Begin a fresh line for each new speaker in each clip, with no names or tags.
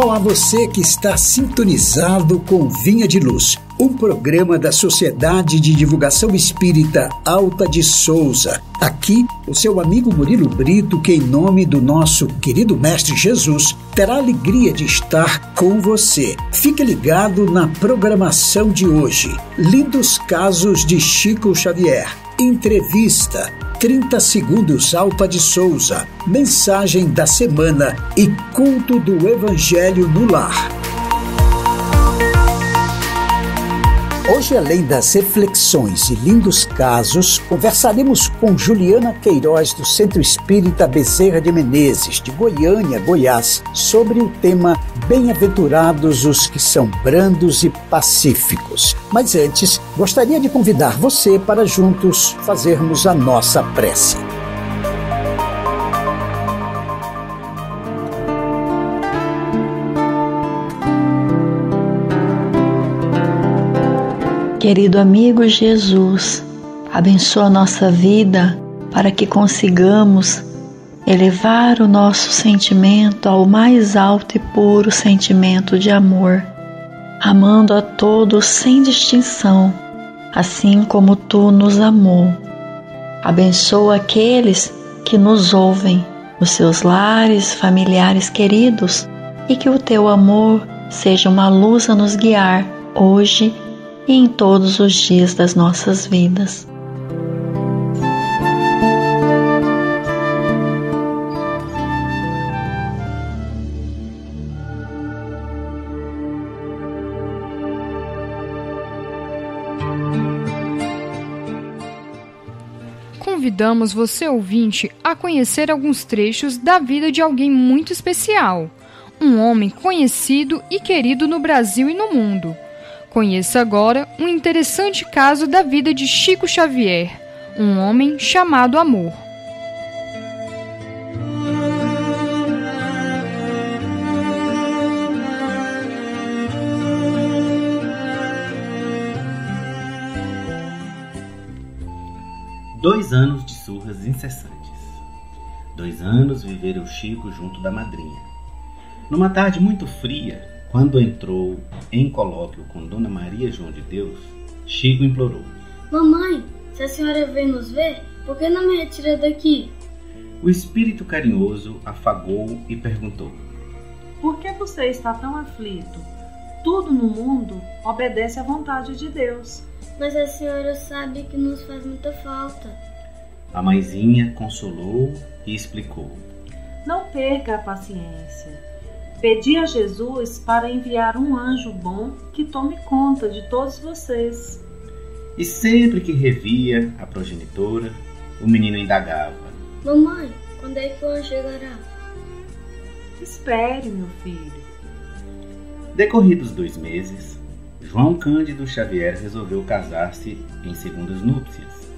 Olá, você que está sintonizado com Vinha de Luz, um programa da Sociedade de Divulgação Espírita Alta de Souza. Aqui, o seu amigo Murilo Brito, que em nome do nosso querido Mestre Jesus, terá a alegria de estar com você. Fique ligado na programação de hoje. Lindos casos de Chico Xavier. Entrevista, 30 segundos Alta de Souza, mensagem da semana e culto do Evangelho no lar. Hoje, além das reflexões e lindos casos, conversaremos com Juliana Queiroz, do Centro Espírita Bezerra de Menezes, de Goiânia, Goiás, sobre o tema Bem-aventurados os que são brandos e pacíficos. Mas antes, gostaria de convidar você para juntos fazermos a nossa prece.
Querido amigo Jesus, abençoa a nossa vida para que consigamos elevar o nosso sentimento ao mais alto e puro sentimento de amor, amando a todos sem distinção, assim como Tu nos amou. Abençoa aqueles que nos ouvem, os seus lares, familiares queridos, e que o Teu amor seja uma luz a nos guiar hoje e em todos os dias das nossas vidas.
Convidamos você, ouvinte, a conhecer alguns trechos da vida de alguém muito especial, um homem conhecido e querido no Brasil e no mundo. Conheça agora um interessante caso da vida de Chico Xavier, um homem chamado Amor.
Dois anos de surras incessantes. 2 anos vivera o Chico junto da madrinha. Numa tarde muito fria, quando entrou em colóquio com Dona Maria João de Deus, Chico implorou:
Mamãe, se a senhora vem nos ver, por que não me retira daqui?
O espírito carinhoso afagou e perguntou:
Por que você está tão aflito? Tudo no mundo obedece à vontade de Deus.
Mas a senhora sabe que nos faz muita falta.
A mãezinha consolou e explicou:
Não perca a paciência. Pedi a Jesus para enviar um anjo bom que tome conta de todos vocês.
E sempre que revia a progenitora, o menino indagava:
Mamãe, quando é que o anjo chegará?
Espere, meu filho.
Decorridos 2 meses, João Cândido Xavier resolveu casar-se em segundas núpcias.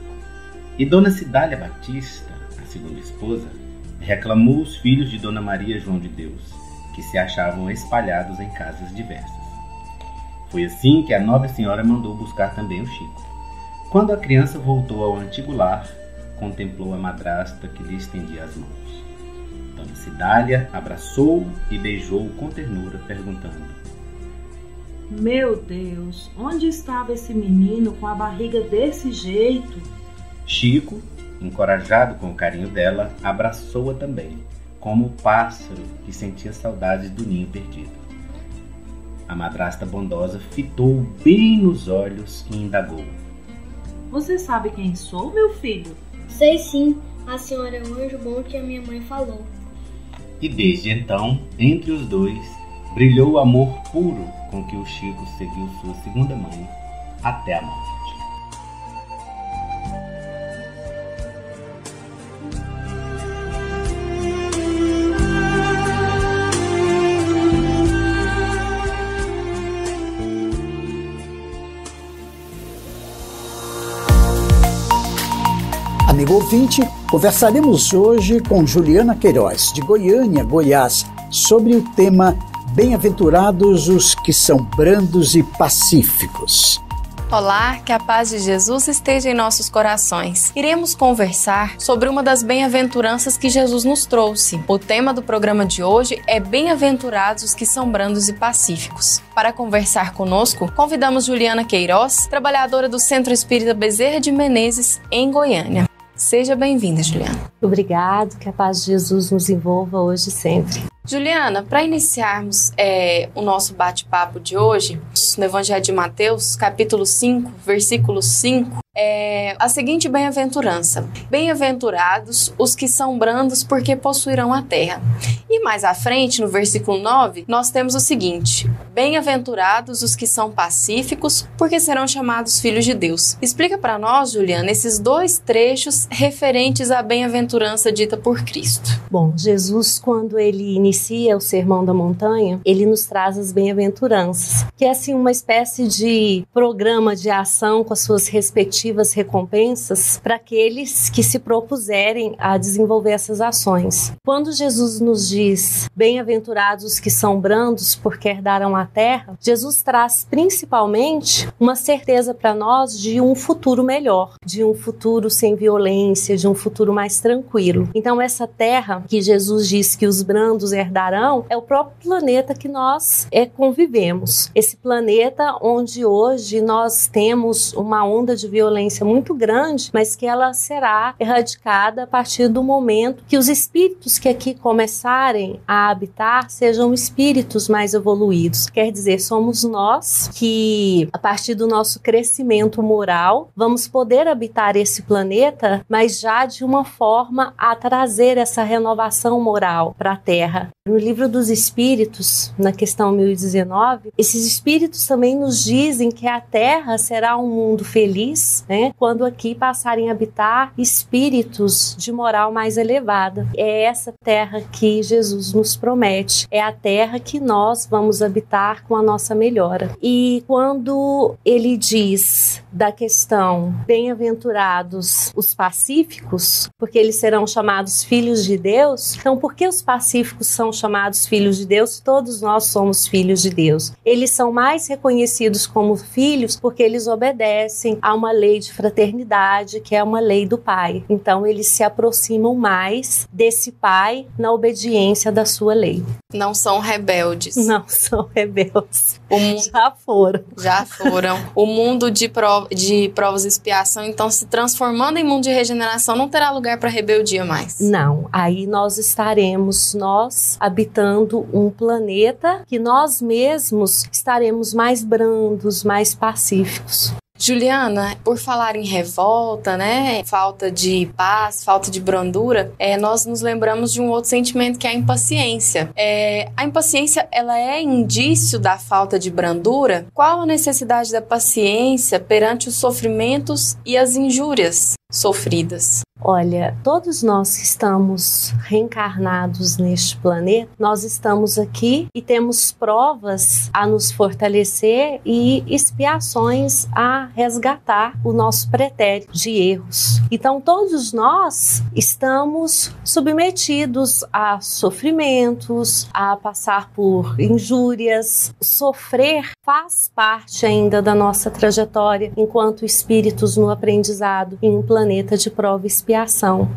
E Dona Cidália Batista, a segunda esposa, reclamou os filhos de Dona Maria João de Deus, que se achavam espalhados em casas diversas. Foi assim que a nobre senhora mandou buscar também o Chico. Quando a criança voltou ao antigo lar, contemplou a madrasta que lhe estendia as mãos. Dona Cidália abraçou-o e beijou-o com ternura, perguntando:
Meu Deus, onde estava esse menino com a barriga desse jeito?
Chico, encorajado com o carinho dela, abraçou-a também, como o pássaro que sentia saudades do ninho perdido. A madrasta bondosa fitou-o bem nos olhos e indagou:
Você sabe quem sou, meu filho?
Sei sim, a senhora é o anjo bom que a minha mãe falou.
E desde então, entre os dois, brilhou o amor puro com que o Chico seguiu sua segunda mãe até a morte.
Amigo ouvinte, conversaremos hoje com Juliana Queiroz, de Goiânia, Goiás, sobre o tema Bem-aventurados os que são brandos e pacíficos.
Olá, que a paz de Jesus esteja em nossos corações. Iremos conversar sobre uma das bem-aventuranças que Jesus nos trouxe. O tema do programa de hoje é Bem-aventurados os que são brandos e pacíficos. Para conversar conosco, convidamos Juliana Queiroz, trabalhadora do Centro Espírita Bezerra de Menezes, em Goiânia. Seja bem-vinda, Juliana.
Obrigado, que a paz de Jesus nos envolva hoje e sempre.
Juliana, para iniciarmos o nosso bate-papo de hoje, no Evangelho de Mateus, capítulo 5, versículo 5, a seguinte bem-aventurança: Bem-aventurados os que são brandos, porque possuirão a terra. E mais à frente, no versículo 9, nós temos o seguinte: Bem-aventurados os que são pacíficos, porque serão chamados filhos de Deus. Explica para nós, Juliana, esses dois trechos referentes à bem-aventurança dita por Cristo.
Bom, Jesus, quando ele inicia o Sermão da Montanha, ele nos traz as bem-aventuranças, que é assim uma espécie de programa de ação com as suas respectivas recompensas para aqueles que se propuserem a desenvolver essas ações. Quando Jesus nos diz bem-aventurados os que são brandos, porque herdarão a terra, Jesus traz principalmente uma certeza para nós de um futuro melhor, de um futuro sem violência, de um futuro mais tranquilo. Então essa terra que Jesus diz que os brandos herdarão é o próprio planeta que nós convivemos. Esse planeta onde hoje nós temos uma onda de violência muito grande, mas que ela será erradicada a partir do momento que os espíritos que aqui começarem a habitar sejam espíritos mais evoluídos. Quer dizer, somos nós que, a partir do nosso crescimento moral, vamos poder habitar esse planeta, mas já de uma forma a trazer essa renovação moral para a Terra. No Livro dos Espíritos, na questão 1019, esses espíritos também nos dizem que a Terra será um mundo feliz, né, quando aqui passarem a habitar espíritos de moral mais elevada. É essa Terra que Jesus nos promete, é a Terra que nós vamos habitar com a nossa melhora. E quando ele diz da questão bem-aventurados os pacíficos, porque eles serão chamados filhos de Deus, então por que os pacíficos são chamados filhos de Deus? Todos nós somos filhos de Deus. Eles são mais reconhecidos como filhos porque eles obedecem a uma lei de fraternidade, que é uma lei do Pai. Então eles se aproximam mais desse Pai na obediência da sua lei.
Não são rebeldes.
Não são rebeldes. Já foram.
Já foram. O mundo de provas e expiação, então, se transformando em mundo de regeneração, não terá lugar para rebeldia mais.
Não. Aí nós estaremos, habitando um planeta que nós mesmos estaremos mais brandos, mais pacíficos.
Juliana, por falar em revolta, né, falta de paz, falta de brandura, nós nos lembramos de um outro sentimento que é a impaciência. A impaciência, ela é indício da falta de brandura? Qual a necessidade da paciência perante os sofrimentos e as injúrias sofridas?
Olha, todos nós que estamos reencarnados neste planeta, nós estamos aqui e temos provas a nos fortalecer e expiações a resgatar o nosso pretérito de erros. Então todos nós estamos submetidos a sofrimentos, a passar por injúrias. Sofrer faz parte ainda da nossa trajetória enquanto espíritos no aprendizado em um planeta de prova e expiação.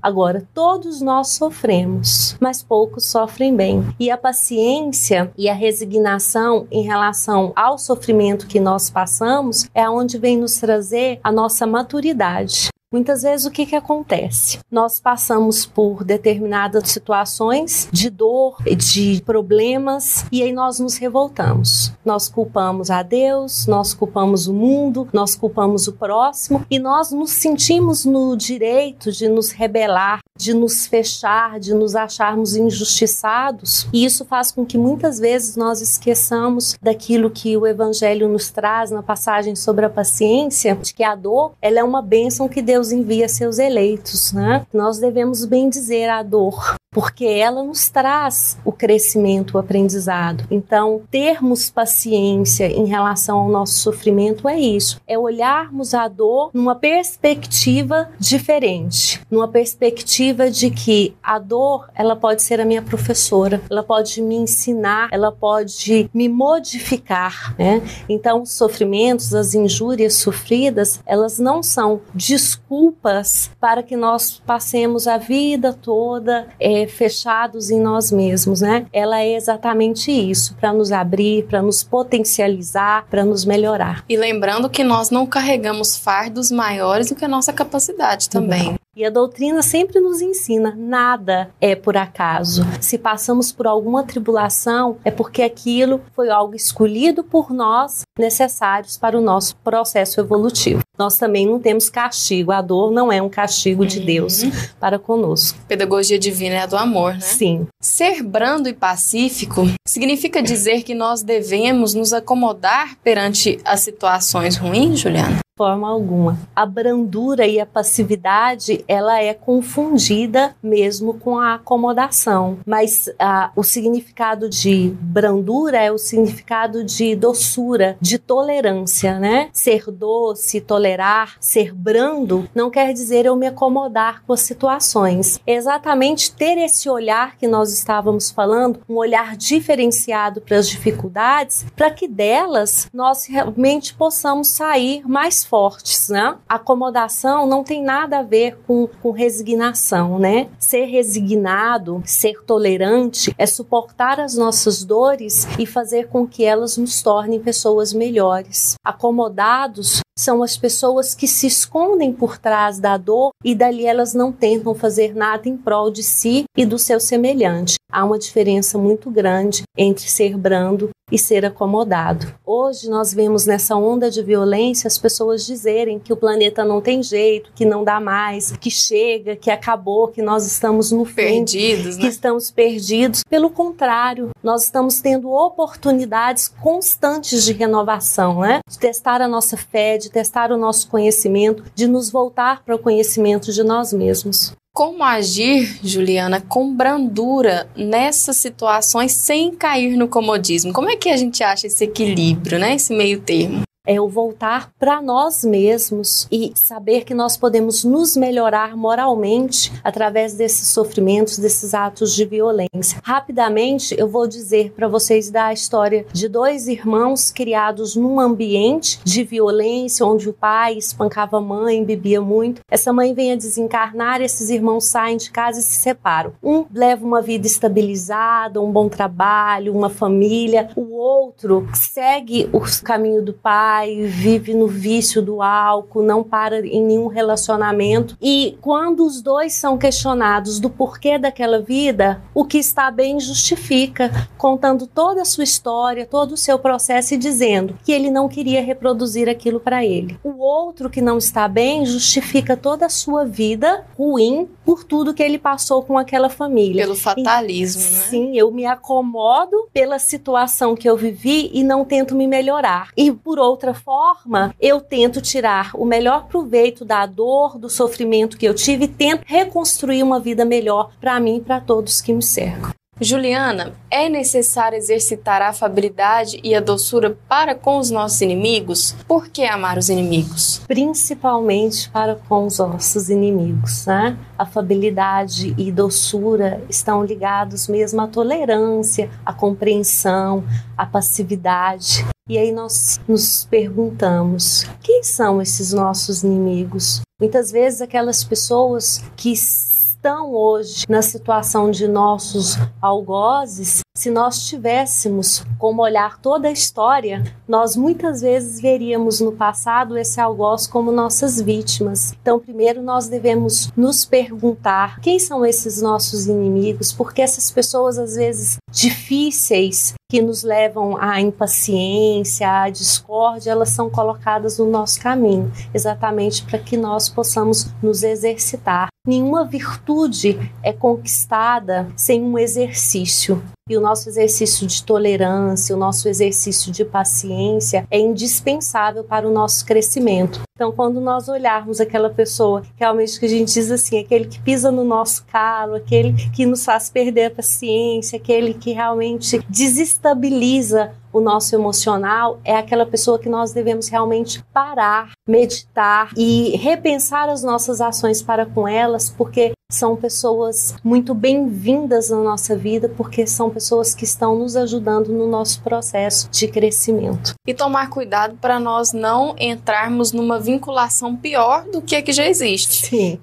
Agora, todos nós sofremos, mas poucos sofrem bem. E a paciência e a resignação em relação ao sofrimento que nós passamos é onde vem nos trazer a nossa maturidade. Muitas vezes o que acontece? Nós passamos por determinadas situações de dor, de problemas, e aí nós nos revoltamos. Nós culpamos a Deus, nós culpamos o mundo, nós culpamos o próximo e nós nos sentimos no direito de nos rebelar, de nos fechar, de nos acharmos injustiçados. E isso faz com que muitas vezes nós esqueçamos daquilo que o Evangelho nos traz na passagem sobre a paciência, de que a dor, ela é uma bênção que Deus envia a seus eleitos, né? Nós devemos bendizer a dor, porque ela nos traz o crescimento, o aprendizado. Então, termos paciência em relação ao nosso sofrimento é isso, é olharmos a dor numa perspectiva diferente, numa perspectiva de que a dor, ela pode ser a minha professora, ela pode me ensinar, ela pode me modificar, né? Então, os sofrimentos, as injúrias sofridas, elas não são desculpas para que nós passemos a vida toda fechados em nós mesmos, né? Ela é exatamente isso, para nos abrir, para nos potencializar, para nos melhorar.
E lembrando que nós não carregamos fardos maiores do que a nossa capacidade também.
Não. E a doutrina sempre nos ensina, nada é por acaso. Se passamos por alguma tribulação, é porque aquilo foi algo escolhido por nós, necessários para o nosso processo evolutivo. Nós também não temos castigo, a dor não é um castigo de Deus para conosco.
Pedagogia divina é a do amor, né?
Sim.
Ser brando e pacífico significa dizer que nós devemos nos acomodar perante as situações ruins, Juliana?
De forma alguma. A brandura e a passividade, ela é confundida mesmo com a acomodação. Mas o significado de brandura é o significado de doçura, de tolerância, né? Ser doce, tolerar, ser brando, não quer dizer eu me acomodar com as situações. É exatamente ter esse olhar que nós estávamos falando, um olhar diferenciado para as dificuldades, para que delas nós realmente possamos sair mais fortes, né? Acomodação não tem nada a ver com resignação, né? Ser resignado, ser tolerante é suportar as nossas dores e fazer com que elas nos tornem pessoas melhores. Acomodados são as pessoas que se escondem por trás da dor e dali elas não tentam fazer nada em prol de si e do seu semelhante. Há uma diferença muito grande entre ser brando e ser acomodado. Hoje nós vemos nessa onda de violência as pessoas dizerem que o planeta não tem jeito, que não dá mais, que chega, que acabou, que nós estamos no fim,
perdidos,
que estamos perdidos. Pelo contrário, nós estamos tendo oportunidades constantes de renovação, né? De testar a nossa fé, de testar o nosso conhecimento, de nos voltar para o conhecimento de nós mesmos.
Como agir, Juliana, com brandura nessas situações sem cair no comodismo? Como é que a gente acha esse equilíbrio, né? Esse meio termo?
É o voltar para nós mesmos e saber que nós podemos nos melhorar moralmente através desses sofrimentos, desses atos de violência. Rapidamente, eu vou dizer para vocês da história de dois irmãos criados num ambiente de violência, onde o pai espancava a mãe, bebia muito. Essa mãe vem a desencarnar e esses irmãos saem de casa e se separam. Um leva uma vida estabilizada, um bom trabalho, uma família. O outro segue o caminho do pai, vive no vício do álcool, não para em nenhum relacionamento. E quando os dois são questionados do porquê daquela vida, o que está bem justifica, contando toda a sua história, todo o seu processo e dizendo que ele não queria reproduzir aquilo para ele. O outro que não está bem justifica toda a sua vida ruim por tudo que ele passou com aquela família.
Pelo fatalismo, né?
Sim, eu me acomodo pela situação que eu vivi e não tento me melhorar. E por outra forma, eu tento tirar o melhor proveito da dor, do sofrimento que eu tive e tento reconstruir uma vida melhor para mim e para todos que me cercam.
Juliana, é necessário exercitar a afabilidade e a doçura para com os nossos inimigos? Por que amar os inimigos?
Principalmente para com os nossos inimigos, né? Afabilidade e doçura estão ligados mesmo à tolerância, à compreensão, à passividade. E aí nós nos perguntamos, quem são esses nossos inimigos? Muitas vezes aquelas pessoas que estão hoje na situação de nossos algozes, se nós tivéssemos como olhar toda a história, nós muitas vezes veríamos no passado esse algoz como nossas vítimas. Então, primeiro nós devemos nos perguntar quem são esses nossos inimigos, porque essas pessoas às vezes difíceis que nos levam à impaciência, à discórdia, elas são colocadas no nosso caminho, exatamente para que nós possamos nos exercitar. Nenhuma virtude é conquistada sem um exercício. E o nosso exercício de tolerância, o nosso exercício de paciência é indispensável para o nosso crescimento. Então, quando nós olharmos aquela pessoa, realmente que a gente diz assim, aquele que pisa no nosso calo, aquele que nos faz perder a paciência, aquele que realmente desestabiliza o nosso emocional, é aquela pessoa que nós devemos realmente parar, meditar e repensar as nossas ações para com elas, porque são pessoas muito bem-vindas na nossa vida, porque são pessoas que estão nos ajudando no nosso processo de crescimento.
E tomar cuidado para nós não entrarmos numa vinculação pior do que a que já existe.
Sim.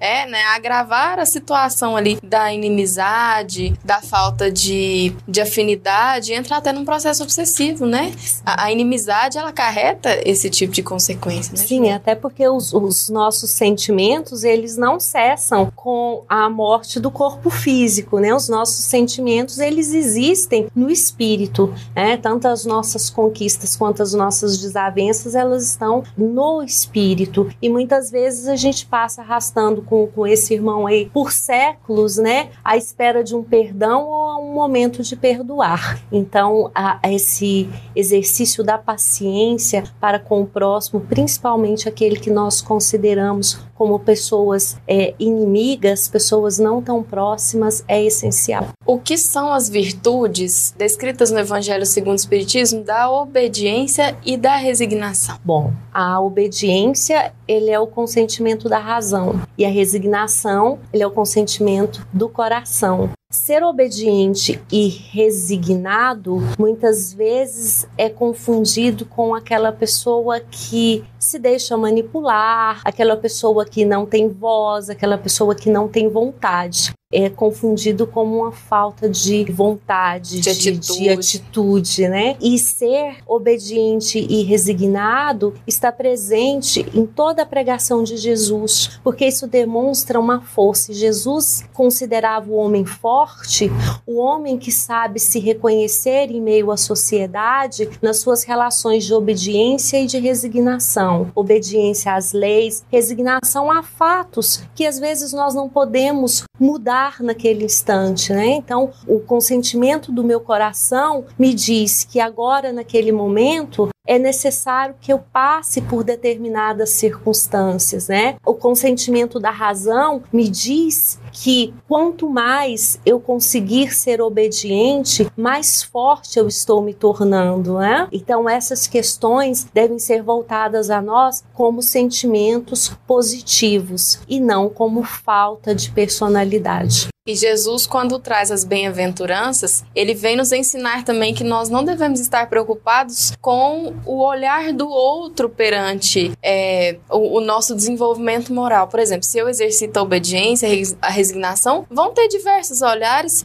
Agravar a situação ali da inimizade, da falta de afinidade, entrar até num processo obsessivo, né? A inimizade, ela acarreta esse tipo de consequência, né?
Sim, até porque os nossos sentimentos, eles não cessam com a morte do corpo físico, né? Os nossos sentimentos, eles existem no espírito, né? Tanto as nossas conquistas quanto as nossas desavenças, elas estão no espírito. E muitas vezes a gente passa arrastando com esse irmão aí por séculos, né? À espera de um perdão ou a um momento de perdoar. Então, esse exercício da paciência para com o próximo, principalmente aquele que nós consideramos como pessoas inimigas, pessoas não tão próximas, é essencial.
O que são as virtudes descritas no Evangelho segundo o Espiritismo da obediência e da resignação?
Bom, a obediência, ele é o consentimento da razão, e a resignação, ele é o consentimento do coração. Ser obediente e resignado muitas vezes é confundido com aquela pessoa que se deixa manipular, aquela pessoa que não tem voz, aquela pessoa que não tem vontade. É confundido como uma falta de vontade, de atitude, né? E ser obediente e resignado está presente em toda a pregação de Jesus, porque isso demonstra uma força. Jesus considerava o homem forte, o homem que sabe se reconhecer em meio à sociedade nas suas relações de obediência e de resignação. Obediência às leis, resignação a fatos que às vezes nós não podemos mudar naquele instante, né? Então, o consentimento do meu coração me diz que agora, naquele momento, é necessário que eu passe por determinadas circunstâncias, né? O consentimento da razão me diz que quanto mais eu conseguir ser obediente, mais forte eu estou me tornando, né? Então essas questões devem ser voltadas a nós como sentimentos positivos e não como falta de personalidade.
E Jesus, quando traz as bem-aventuranças, ele vem nos ensinar também que nós não devemos estar preocupados com o olhar do outro perante o nosso desenvolvimento moral. Por exemplo, se eu exercito a obediência, a resignação, vão ter diversos olhares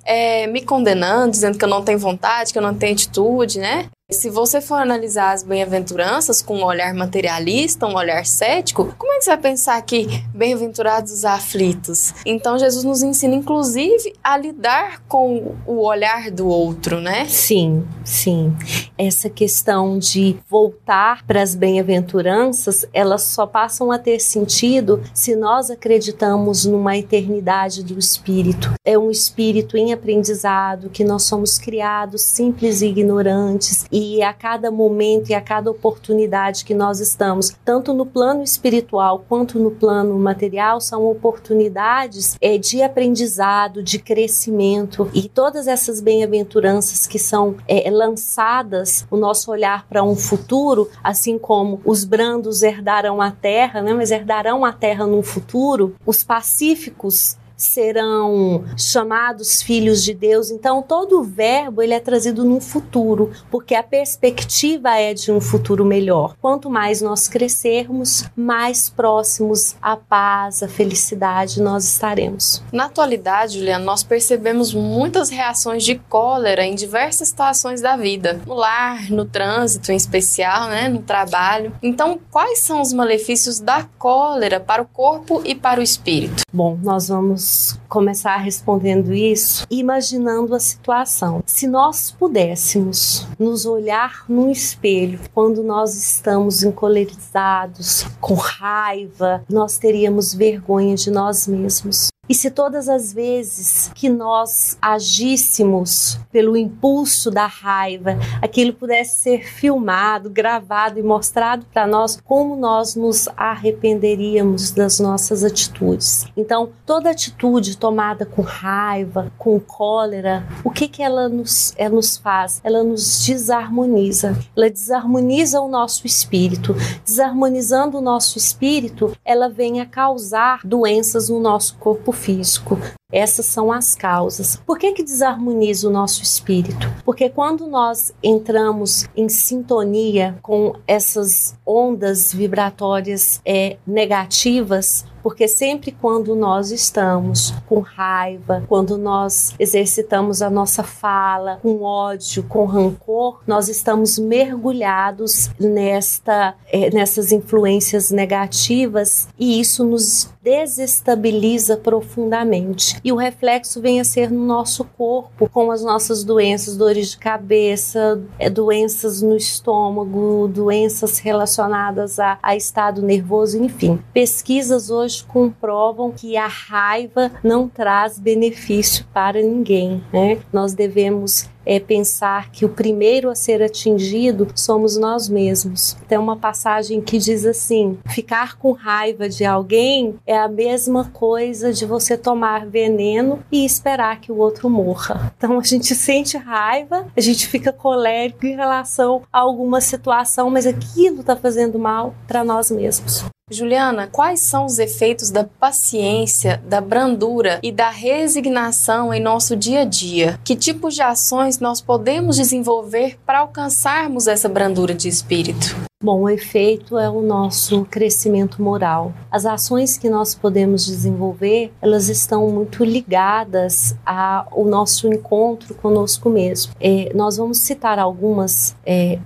me condenando, dizendo que eu não tenho vontade, que eu não tenho atitude, né? Se você for analisar as bem-aventuranças com um olhar materialista, um olhar cético, como é que você vai pensar que bem-aventurados os aflitos? Então Jesus nos ensina, inclusive, a lidar com o olhar do outro, né?
Sim, sim. Essa questão de voltar para as bem-aventuranças, elas só passam a ter sentido se nós acreditamos numa eternidade do Espírito. É um Espírito em aprendizado, que nós somos criados simples e ignorantes, e a cada momento e a cada oportunidade que nós estamos, tanto no plano espiritual quanto no plano material, são oportunidades de aprendizado, de crescimento, e todas essas bem-aventuranças que são lançadas, o nosso olhar para um futuro, assim como os brandos herdarão a terra, né? Mas herdarão a terra num futuro, os pacíficos serão chamados filhos de Deus. Então todo o verbo ele é trazido num futuro, porque a perspectiva é de um futuro melhor. Quanto mais nós crescermos, mais próximos à paz, à felicidade nós estaremos.
Na atualidade, Juliana, nós percebemos muitas reações de cólera em diversas situações da vida, no lar, no trânsito em especial, né, no trabalho. Então, quais são os malefícios da cólera para o corpo e para o espírito?
Bom, nós vamos começar respondendo isso imaginando a situação. Se nós pudéssemos nos olhar no espelho quando nós estamos encolerizados, com raiva, nós teríamos vergonha de nós mesmos. E se todas as vezes que nós agíssemos pelo impulso da raiva, aquilo pudesse ser filmado, gravado e mostrado para nós, como nós nos arrependeríamos das nossas atitudes. Então, toda atitude tomada com raiva, com cólera, o que ela nos faz? Ela nos desarmoniza. Ela desarmoniza o nosso espírito. Desarmonizando o nosso espírito, ela vem a causar doenças no nosso corpo físico. Essas são as causas. Por que desarmoniza o nosso espírito? Porque quando nós entramos em sintonia com essas ondas vibratórias negativas, porque sempre quando nós estamos com raiva, quando nós exercitamos a nossa fala com ódio, com rancor, nós estamos mergulhados nessas influências negativas e isso nos desestabiliza profundamente. E o reflexo vem a ser no nosso corpo, com as nossas doenças, dores de cabeça, doenças no estômago, doenças relacionadas a estado nervoso, enfim. Pesquisas hoje comprovam que a raiva não traz benefício para ninguém, né? Nós devemos pensar que o primeiro a ser atingido somos nós mesmos. Tem uma passagem que diz assim: ficar com raiva de alguém é a mesma coisa de você tomar veneno e esperar que o outro morra. Então a gente sente raiva, a gente fica colérico em relação a alguma situação, mas aquilo está fazendo mal para nós mesmos.
Juliana, quais são os efeitos da paciência, da brandura e da resignação em nosso dia a dia? Que tipos de ações nós podemos desenvolver para alcançarmos essa brandura de espírito?
Bom, o efeito é o nosso crescimento moral. As ações que nós podemos desenvolver, elas estão muito ligadas ao nosso encontro conosco mesmo. Nós vamos citar algumas,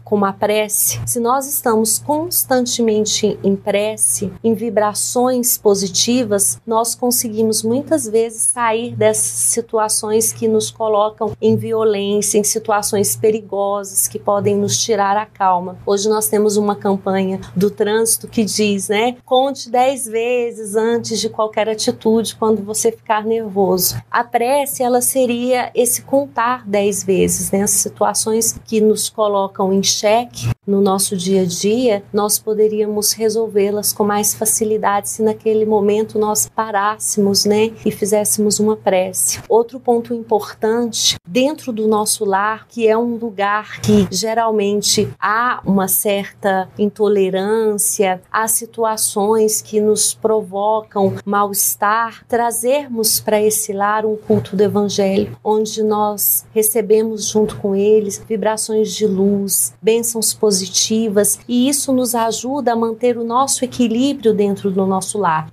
como a prece. Se nós estamos constantemente em prece, em vibrações positivas, nós conseguimos muitas vezes sair dessas situações que nos colocam em violência, em situações perigosas que podem nos tirar a calma. Hoje nós temos uma campanha do trânsito que diz, né, conte 10 vezes antes de qualquer atitude quando você ficar nervoso. A prece, ela seria esse contar 10 vezes, né, as situações que nos colocam em xeque no nosso dia a dia, nós poderíamos resolvê-las com mais facilidade se naquele momento nós parássemos, né, e fizéssemos uma prece. Outro ponto importante, dentro do nosso lar, que é um lugar que geralmente há uma certa intolerância, há situações que nos provocam mal-estar, trazermos para esse lar um culto do Evangelho, onde nós recebemos junto com eles vibrações de luz, bênçãos positivas, e isso nos ajuda a manter o nosso equilíbrio dentro do nosso lar,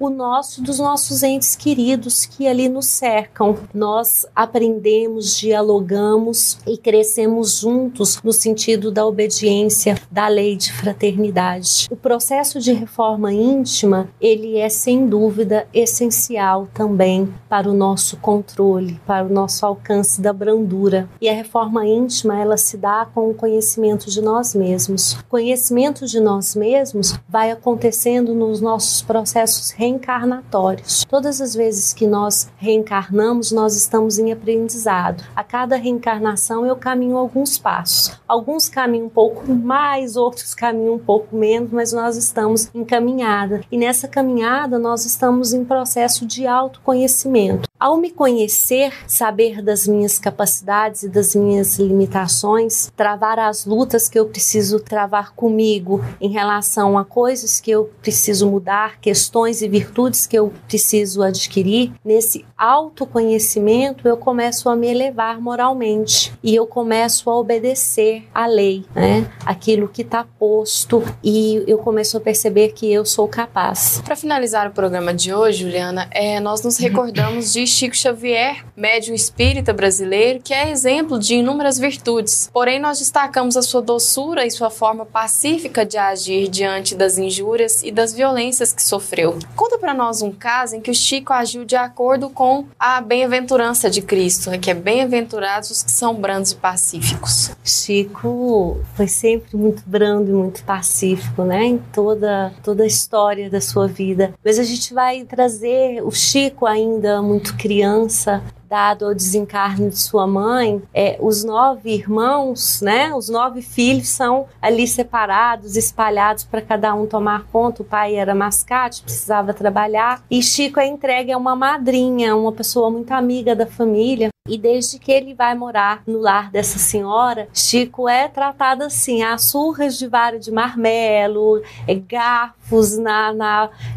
dos nossos entes queridos que ali nos cercam. Nós aprendemos, dialogamos e crescemos juntos no sentido da obediência da lei de fraternidade. O processo de reforma íntima, ele é sem dúvida essencial também para o nosso controle, para o nosso alcance da brandura. E a reforma íntima, ela se dá com o conhecimento de nós mesmos. O conhecimento de nós mesmos vai acontecendo nos nossos processos reencarnatórios. Todas as vezes que nós reencarnamos, nós estamos em aprendizado. A cada reencarnação eu caminho alguns passos. Alguns caminham um pouco mais, outros caminham um pouco menos, mas nós estamos em caminhada. E nessa caminhada nós estamos em processo de autoconhecimento. Ao me conhecer, saber das minhas capacidades e das minhas limitações, travar as lutas que eu preciso travar comigo em relação a coisas que eu preciso mudar, questões e virtudes que eu preciso adquirir, nesse autoconhecimento eu começo a me elevar moralmente e eu começo a obedecer à lei, né? Aquilo que está posto, e eu começo a perceber que eu sou capaz.
Para finalizar o programa de hoje, Juliana, nós nos recordamos de Chico Xavier, médium espírita brasileiro, que é exemplo de inúmeras virtudes. Porém, nós destacamos a sua doçura e sua forma pacífica de agir diante das injúrias e das violências que sofreu. Conta para nós um caso em que o Chico agiu de acordo com a bem-aventurança de Cristo, que é bem-aventurados os que são brandos e pacíficos.
Chico foi sempre sempre muito brando e muito pacífico, né? Em toda a história da sua vida. Mas a gente vai trazer o Chico ainda muito criança, dado ao desencarne de sua mãe. Os 9 irmãos, né? Os 9 filhos são ali separados, espalhados para cada um tomar conta. O pai era mascate, precisava trabalhar, e Chico é entregue a uma madrinha, uma pessoa muito amiga da família. E desde que ele vai morar no lar dessa senhora, Chico é tratado assim, a surras de vara de marmelo, garfos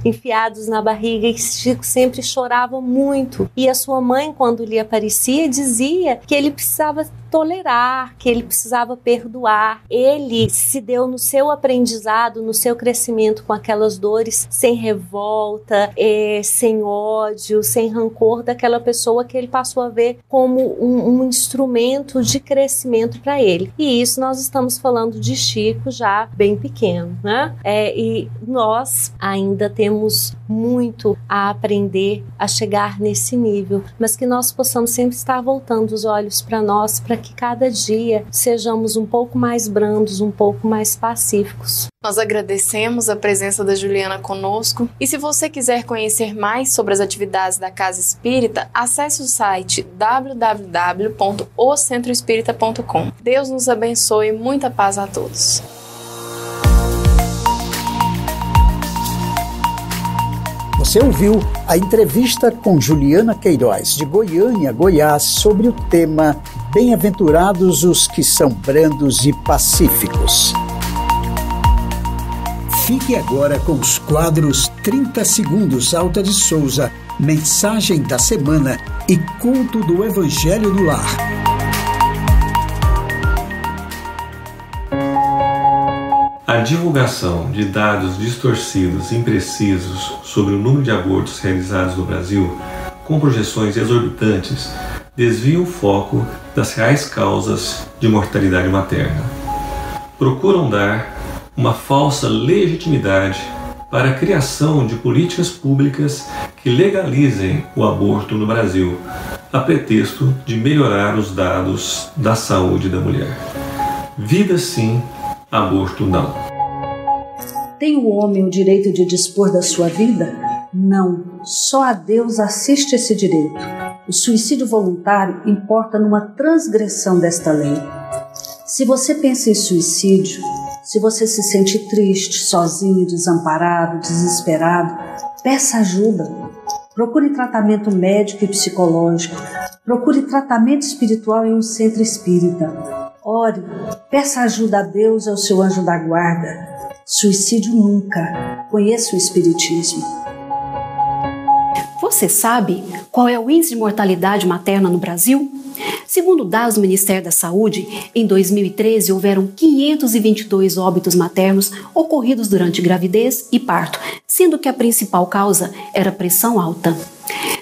enfiados na barriga, e Chico sempre chorava muito. E a sua mãe, quando lhe aparecia, dizia que ele precisava tolerar, que ele precisava perdoar. Ele se deu no seu aprendizado, no seu crescimento com aquelas dores, sem revolta, sem ódio, sem rancor daquela pessoa que ele passou a ver como um instrumento de crescimento para ele. E isso nós estamos falando de Chico já bem pequeno, né? E nós ainda temos muito a aprender a chegar nesse nível, mas que nós possamos sempre estar voltando os olhos para nós, para que cada dia sejamos um pouco mais brandos, um pouco mais pacíficos.
Nós agradecemos a presença da Juliana conosco, e se você quiser conhecer mais sobre as atividades da Casa Espírita, acesse o site www.ocentroespirita.com. Deus nos abençoe e muita paz a todos.
Você ouviu a entrevista com Juliana Queiroz, de Goiânia, Goiás, sobre o tema Bem-aventurados os que são brandos e pacíficos. Fique agora com os quadros 30 Segundos Alta de Souza, Mensagem da Semana e Culto do Evangelho no Lar.
A divulgação de dados distorcidos e imprecisos sobre o número de abortos realizados no Brasil, com projeções exorbitantes, desvia o foco das reais causas de mortalidade materna. Procuram dar uma falsa legitimidade para a criação de políticas públicas que legalizem o aborto no Brasil, a pretexto de melhorar os dados da saúde da mulher. Vida sim, aborto não.
Tem o homem o direito de dispor da sua vida? Não, só a Deus assiste esse direito. O suicídio voluntário importa numa transgressão desta lei. Se você pensa em suicídio, se você se sente triste, sozinho, desamparado, desesperado, peça ajuda. Procure tratamento médico e psicológico. Procure tratamento espiritual em um centro espírita. Ore, peça ajuda a Deus e ao seu anjo da guarda. Suicídio nunca. Conheça o Espiritismo.
Você sabe qual é o índice de mortalidade materna no Brasil? Segundo dados do Ministério da Saúde, em 2013 houveram 522 óbitos maternos ocorridos durante gravidez e parto, sendo que a principal causa era pressão alta.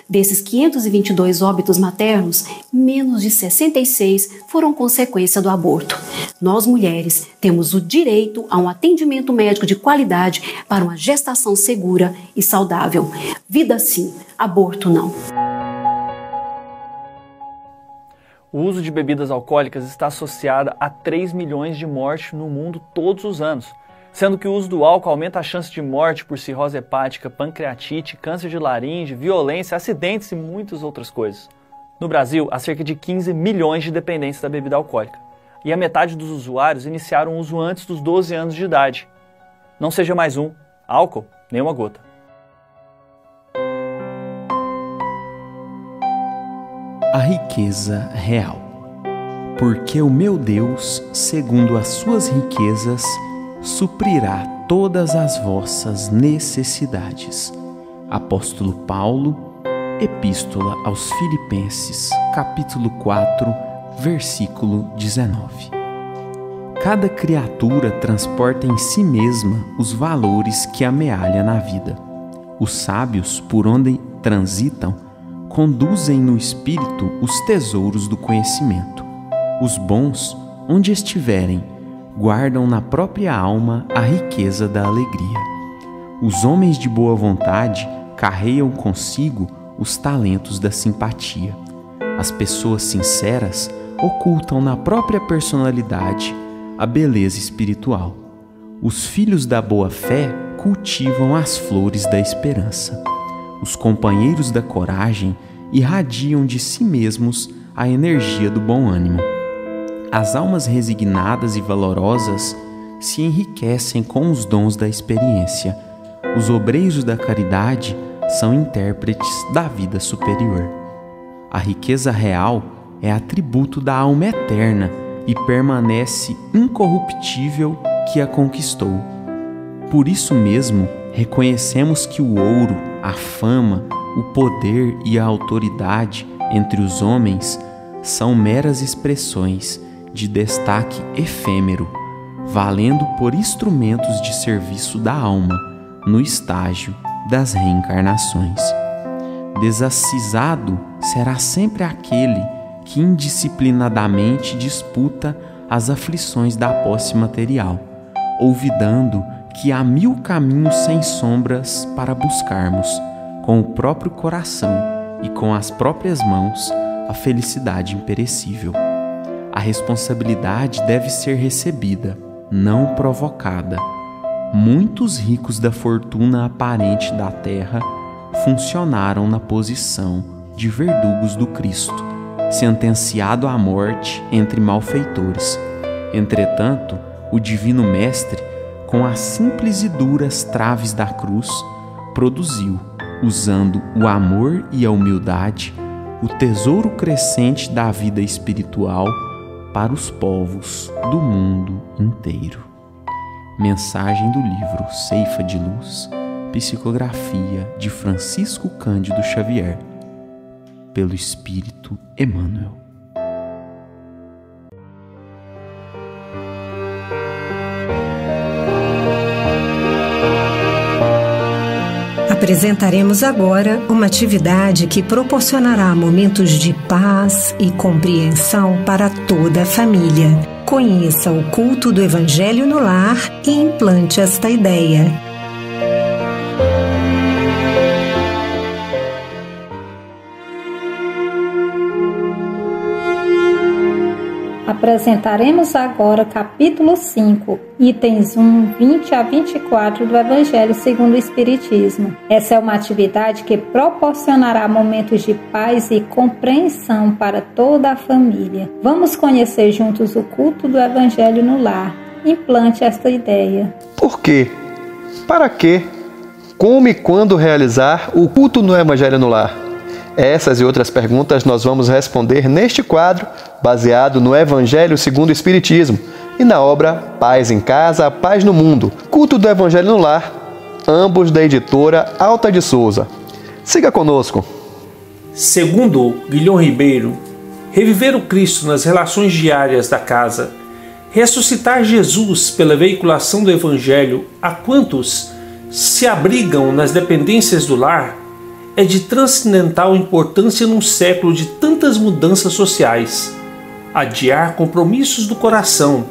Desses 522 óbitos maternos, menos de 66 foram consequência do aborto. Nós, mulheres, temos o direito a um atendimento médico de qualidade para uma gestação segura e saudável. Vida sim, aborto não.
O uso de bebidas alcoólicas está associado a 3 milhões de mortes no mundo todos os anos, sendo que o uso do álcool aumenta a chance de morte por cirrose hepática, pancreatite, câncer de laringe, violência, acidentes e muitas outras coisas. No Brasil, há cerca de 15 milhões de dependentes da bebida alcoólica, e a metade dos usuários iniciaram o uso antes dos 12 anos de idade. Não seja mais um. Álcool, nem uma gota.
A riqueza real. Porque o meu Deus, segundo as suas riquezas, suprirá todas as vossas necessidades. Apóstolo Paulo, Epístola aos Filipenses, capítulo 4, versículo 19. Cada criatura transporta em si mesma os valores que amealha na vida. Os sábios, por onde transitam, conduzem no espírito os tesouros do conhecimento. Os bons, onde estiverem, guardam na própria alma a riqueza da alegria. Os homens de boa vontade carregam consigo os talentos da simpatia. As pessoas sinceras ocultam na própria personalidade a beleza espiritual. Os filhos da boa-fé cultivam as flores da esperança. Os companheiros da coragem irradiam de si mesmos a energia do bom ânimo. As almas resignadas e valorosas se enriquecem com os dons da experiência. Os obreiros da caridade são intérpretes da vida superior. A riqueza real é atributo da alma eterna e permanece incorruptível que a conquistou. Por isso mesmo, reconhecemos que o ouro, a fama, o poder e a autoridade entre os homens são meras expressões de destaque efêmero, valendo por instrumentos de serviço da alma no estágio das reencarnações. Desacisado será sempre aquele que indisciplinadamente disputa as aflições da posse material, olvidando que há 1000 caminhos sem sombras para buscarmos, com o próprio coração e com as próprias mãos, a felicidade imperecível. A responsabilidade deve ser recebida, não provocada. Muitos ricos da fortuna aparente da terra funcionaram na posição de verdugos do Cristo, sentenciado à morte entre malfeitores. Entretanto, o Divino Mestre, com as simples e duras traves da cruz, produziu, usando o amor e a humildade, o tesouro crescente da vida espiritual para os povos do mundo inteiro. Mensagem do livro Ceifa de Luz, psicografia de Francisco Cândido Xavier, pelo Espírito Emmanuel.
Apresentaremos agora uma atividade que proporcionará momentos de paz e compreensão para toda a família. Conheça o culto do Evangelho no lar e implante esta ideia.
Apresentaremos agora capítulo 5, itens 1, 20 a 24 do Evangelho segundo o Espiritismo. Essa é uma atividade que proporcionará momentos de paz e compreensão para toda a família. Vamos conhecer juntos o culto do Evangelho no lar. Implante esta ideia.
Por quê? Para quê? Como e quando realizar o culto no Evangelho no lar? Essas e outras perguntas nós vamos responder neste quadro, baseado no Evangelho segundo o Espiritismo e na obra Paz em Casa, Paz no Mundo, Culto do Evangelho no Lar, ambos da editora Alta de Souza. Siga conosco.
Segundo Guilhom Ribeiro, reviver o Cristo nas relações diárias da casa, ressuscitar Jesus pela veiculação do Evangelho a quantos se abrigam nas dependências do lar, é de transcendental importância num século de tantas mudanças sociais. Adiar compromissos do coração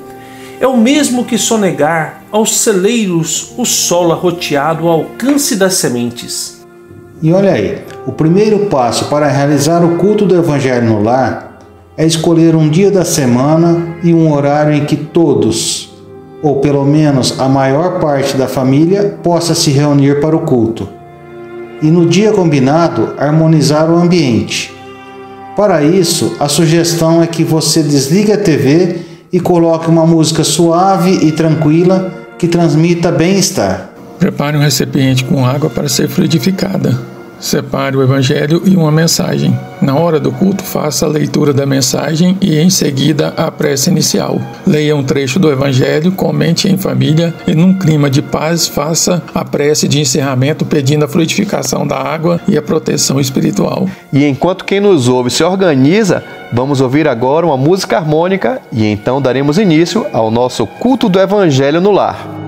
é o mesmo que sonegar aos celeiros o solo arroteado ao alcance das sementes.
E olha aí, o primeiro passo para realizar o culto do Evangelho no lar é escolher um dia da semana e um horário em que todos, ou pelo menos a maior parte da família, possa se reunir para o culto. E no dia combinado, harmonizar o ambiente. Para isso, a sugestão é que você desligue a TV e coloque uma música suave e tranquila que transmita bem-estar.
Prepare um recipiente com água para ser fluidificada. Separe o Evangelho e uma mensagem. Na hora do culto, faça a leitura da mensagem e, em seguida, a prece inicial. Leia um trecho do Evangelho, comente em família e, num clima de paz, faça a prece de encerramento pedindo a fluidificação da água e a proteção espiritual.
E enquanto quem nos ouve se organiza, vamos ouvir agora uma música harmônica e então daremos início ao nosso culto do Evangelho no lar.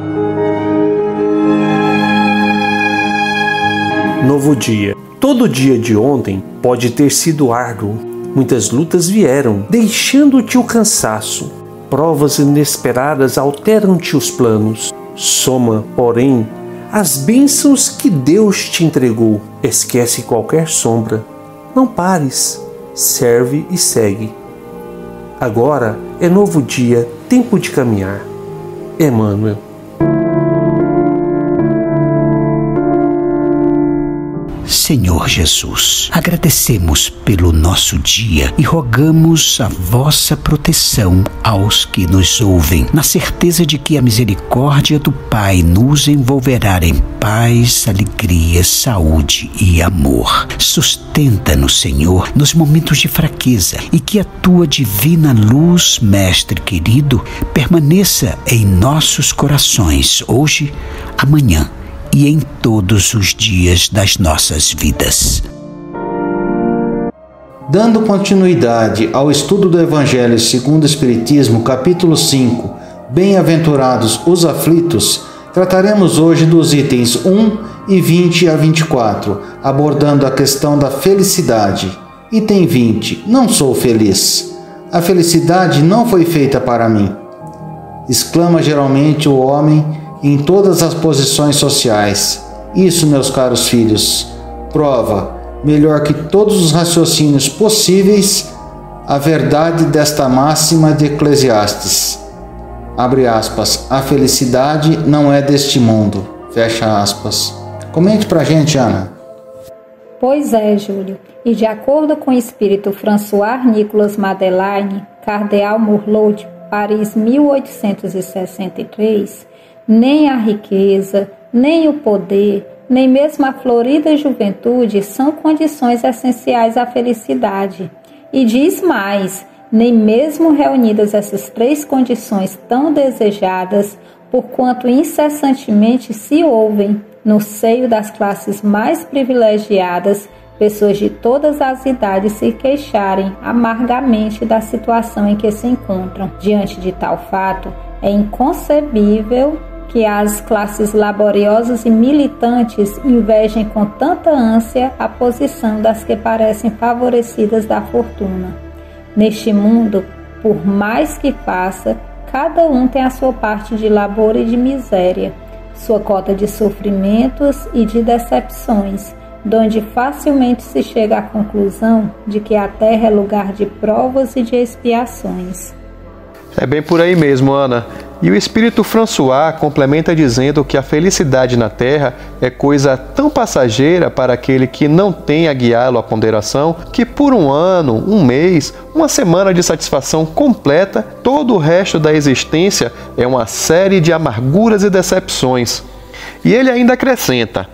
Novo dia. Todo dia de ontem pode ter sido árduo. Muitas lutas vieram, deixando-te o cansaço. Provas inesperadas alteram-te os planos. Soma, porém, as bênçãos que Deus te entregou. Esquece qualquer sombra. Não pares. Serve e segue. Agora é novo dia, tempo de caminhar. Emmanuel.
Senhor Jesus, agradecemos pelo nosso dia e rogamos a vossa proteção aos que nos ouvem, na certeza de que a misericórdia do Pai nos envolverá em paz, alegria, saúde e amor. Sustenta-nos, Senhor, nos momentos de fraqueza e que a tua divina luz, Mestre querido, permaneça em nossos corações hoje, amanhã e em todos os dias das nossas vidas.
Dando continuidade ao estudo do Evangelho segundo o Espiritismo, capítulo 5, Bem-aventurados os aflitos, trataremos hoje dos itens 1 e 20 a 24, abordando a questão da felicidade. Item 20. Não sou feliz. A felicidade não foi feita para mim. Exclama geralmente o homem em todas as posições sociais. Isso, meus caros filhos, prova, melhor que todos os raciocínios possíveis, a verdade desta máxima de Eclesiastes. Abre aspas, a felicidade não é deste mundo. Fecha aspas. Comente pra gente, Ana.
Pois é, Júlio. E de acordo com o espírito François Nicolas Madeleine, cardeal Murlot, Paris, 1863, nem a riqueza, nem o poder, nem mesmo a florida juventude são condições essenciais à felicidade. E diz mais, nem mesmo reunidas essas três condições tão desejadas, porquanto incessantemente se ouvem, no seio das classes mais privilegiadas, pessoas de todas as idades se queixarem amargamente da situação em que se encontram. Diante de tal fato, é inconcebível que as classes laboriosas e militantes invejem com tanta ânsia a posição das que parecem favorecidas da fortuna. Neste mundo, por mais que faça, cada um tem a sua parte de labor e de miséria, sua cota de sofrimentos e de decepções, donde facilmente se chega à conclusão de que a terra é lugar de provas e de expiações.
É bem por aí mesmo, Ana. E o espírito François complementa dizendo que a felicidade na terra é coisa tão passageira para aquele que não tem a guiá-lo à ponderação, que por um ano, um mês, uma semana de satisfação completa, todo o resto da existência é uma série de amarguras e decepções. E ele ainda acrescenta: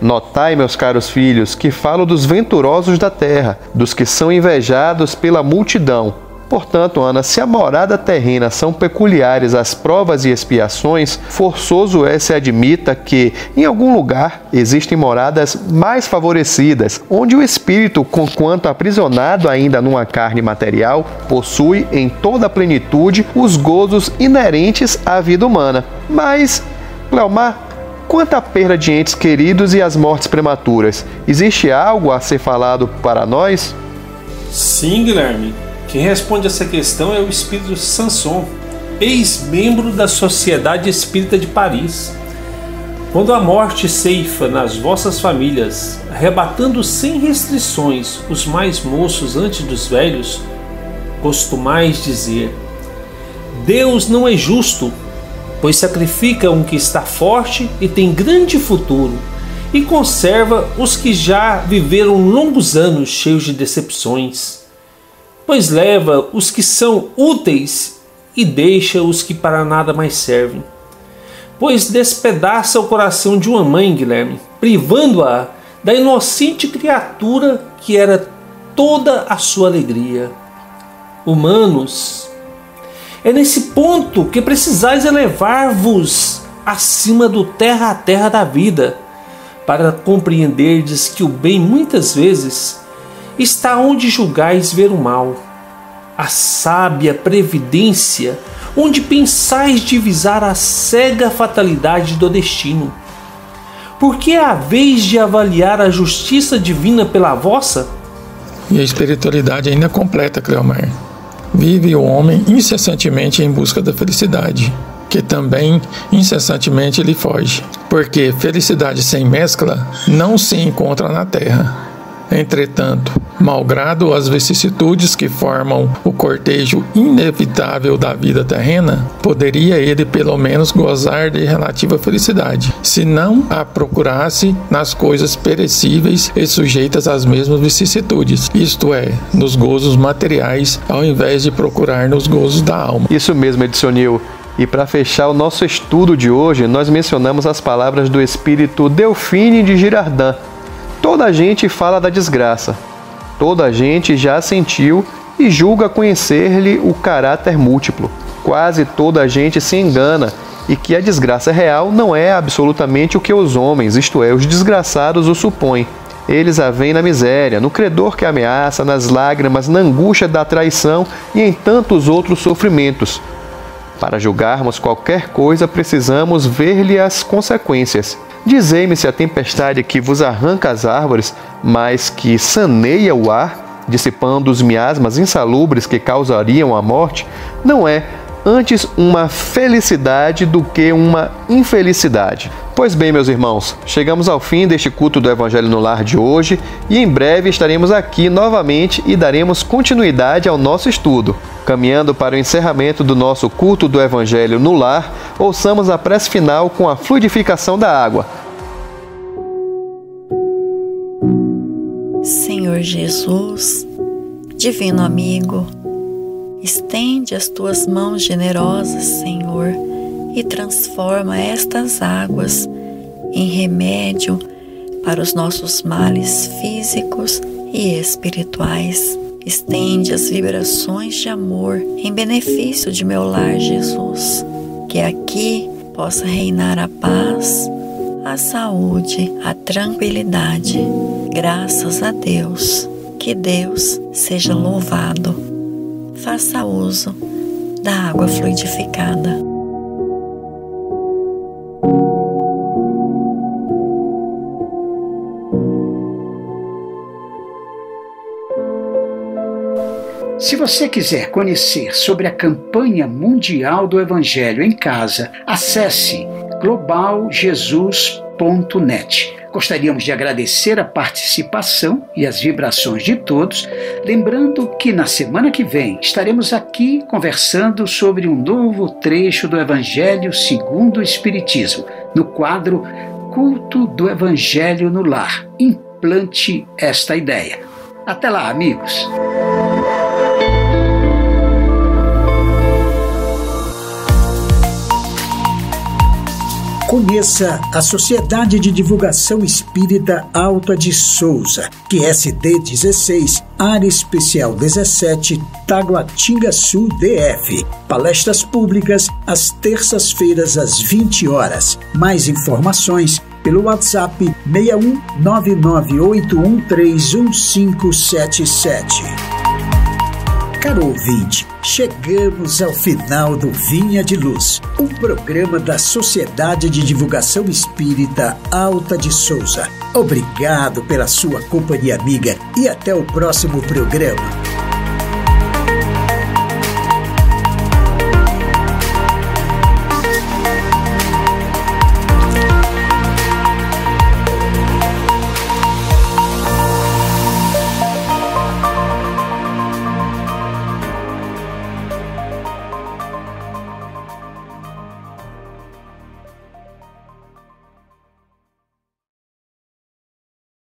notai, meus caros filhos, que falo dos venturosos da terra, dos que são invejados pela multidão. Portanto, Ana, se a morada terrena são peculiares às provas e expiações, forçoso é se admita que, em algum lugar, existem moradas mais favorecidas, onde o espírito, conquanto aprisionado ainda numa carne material, possui em toda a plenitude os gozos inerentes à vida humana. Mas, Cleomar, quanto à perda de entes queridos e às mortes prematuras, existe algo a ser falado para nós?
Sim, Guilherme. Quem responde essa questão é o espírito Sanson, ex-membro da Sociedade Espírita de Paris. Quando a morte ceifa nas vossas famílias, arrebatando sem restrições os mais moços antes dos velhos, costumais dizer: Deus não é justo, pois sacrifica um que está forte e tem grande futuro, e conserva os que já viveram longos anos cheios de decepções. Pois leva os que são úteis e deixa os que para nada mais servem. Pois despedaça o coração de uma mãe, Guilherme, privando-a da inocente criatura que era toda a sua alegria. Humanos, é nesse ponto que precisais elevar-vos acima do terra a terra da vida, para compreenderdes que o bem muitas vezes está onde julgais ver o mal, a sábia previdência onde pensais divisar a cega fatalidade do destino. Porque é a vez de avaliar a justiça divina pela vossa?
E a espiritualidade ainda completa, Cleomar. Vive o homem incessantemente em busca da felicidade, que também incessantemente lhe foge, porque felicidade sem mescla não se encontra na terra. Entretanto, malgrado as vicissitudes que formam o cortejo inevitável da vida terrena, poderia ele pelo menos gozar de relativa felicidade, se não a procurasse nas coisas perecíveis e sujeitas às mesmas vicissitudes, isto é, nos gozos materiais, ao invés de procurar nos gozos da alma.
Isso mesmo, Edsonil. E para fechar o nosso estudo de hoje, nós mencionamos as palavras do espírito Delphine de Girardin. Toda a gente fala da desgraça. Toda a gente já sentiu e julga conhecer-lhe o caráter múltiplo. Quase toda a gente se engana e que a desgraça real não é absolutamente o que os homens, isto é, os desgraçados, o supõem. Eles a veem na miséria, no credor que ameaça, nas lágrimas, na angústia da traição e em tantos outros sofrimentos. Para julgarmos qualquer coisa, precisamos ver-lhe as consequências. Dizei-me se a tempestade que vos arranca as árvores, mas que saneia o ar, dissipando os miasmas insalubres que causariam a morte, não é antes uma felicidade do que uma infelicidade. Pois bem, meus irmãos, chegamos ao fim deste culto do Evangelho no Lar de hoje e em breve estaremos aqui novamente e daremos continuidade ao nosso estudo. Caminhando para o encerramento do nosso culto do Evangelho no Lar, ouçamos a prece final com a fluidificação da água.
Senhor Jesus, divino amigo, estende as tuas mãos generosas, Senhor, e transforma estas águas em remédio para os nossos males físicos e espirituais. Estende as vibrações de amor em benefício de meu lar, Jesus, que aqui possa reinar a paz, a saúde, a tranquilidade. Graças a Deus, que Deus seja louvado. Faça uso da água fluidificada.
Se você quiser conhecer sobre a campanha mundial do Evangelho em Casa, acesse globaljesus.net. Gostaríamos de agradecer a participação e as vibrações de todos, lembrando que na semana que vem estaremos aqui conversando sobre um novo trecho do Evangelho segundo o Espiritismo, no quadro Culto do Evangelho no Lar. Implante esta ideia. Até lá, amigos! Conheça a Sociedade de Divulgação Espírita Alta de Souza, QSD 16, Área Especial 17, Taguatinga Sul, DF. Palestras públicas às terças-feiras às 20 horas. Mais informações pelo WhatsApp 61 998131577. Caro ouvinte, chegamos ao final do Vinha de Luz, um programa da Sociedade de Divulgação Espírita Alta de Souza. Obrigado pela sua companhia amiga e até o próximo programa.